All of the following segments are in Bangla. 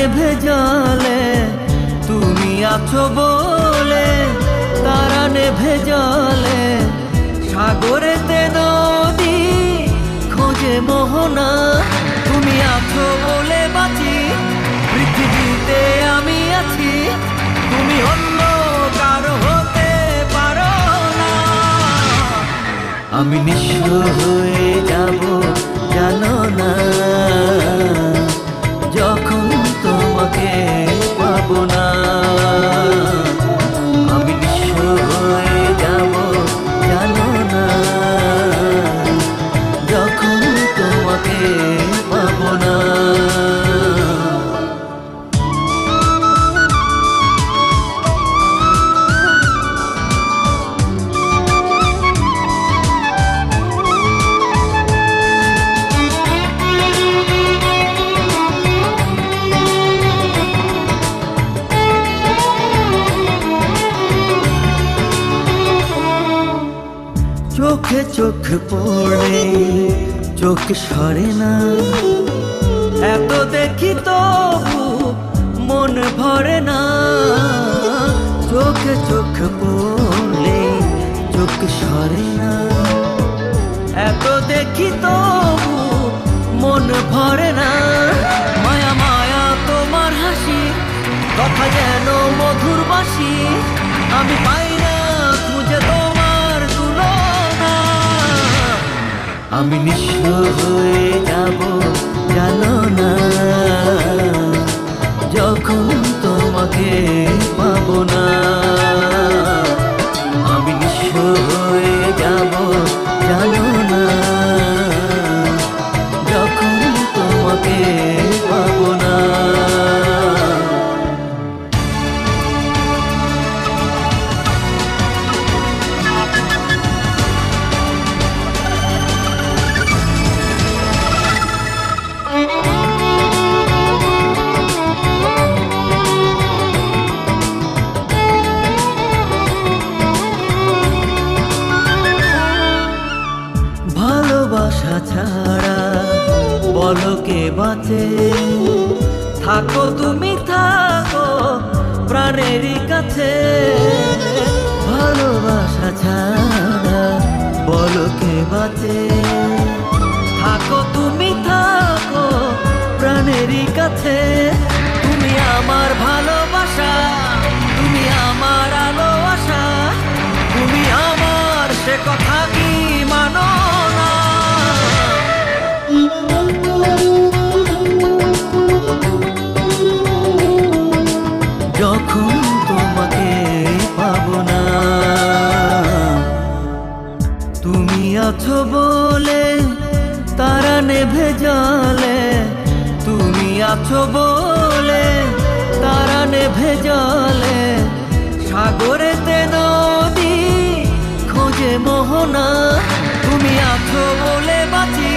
নেভে জলে তুমি আছো বলে, তারা নেভে জলে সাগরেতে নদী খোঁজে মোহনা। তুমি আছো বলে বাঁচি, পৃথিবীতে আমি আছি, তুমি অন্য কারো হতে পারো না। আমি নিঃস্ব হয়ে যাব জানো না, যখন তোমাকে পাবো না। আমি নিঃস্ব হয়ে যাব জানো না, যখন তোমাকে পাবো না। চোখে চোখ পড়ে চোখ সরে না, এত দেখি তবু মন ভরে না। চোখে চোখ পড়লে চোখ সরে না, এত দেখি তবু মন ভরে না। মায়া মায়া তোমার হাসি, কথা যেন মধুর বাসি, আমি পাই না খুঁজে তোমার তুলনা। আমি নিঃস্ব হয়ে যাব জানো না, যখন তোমাকে পাবো না। আমি নিঃস্ব হয়ে যাব জানো না, যখন তোমাকে পাবো না। ভালোবাসা ছাড়া বলো কে বাঁচে, থাকো তুমি থাকো প্রাণেরই কাছে। ভালোবাসা ছাড়া বলো কে বাঁচে, থাকো তুমি থাকো প্রাণেরই কাছে। তুমি আমার ভালোবাসা, তুমি আমার আলো আশা, তুমি আমার সে কথা কি মানো না। যখন তোমাকে পাবো না, তুমি আছো বলে তারা নেভে জলে, তুমি আছো বলে তারা নেভে জলে সাগরেতে নদী খোঁজে মোহনা। তুমি আছো বলে বাঁচি,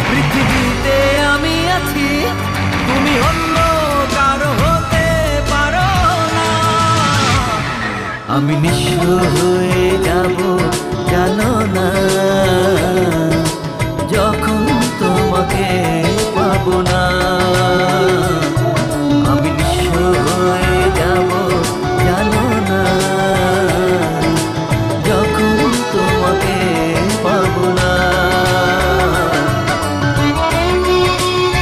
পৃথিবীতে আমি আছি, তুমি অন্য কারো হতে পারো না। আমি নিঃস্ব হয়ে যাব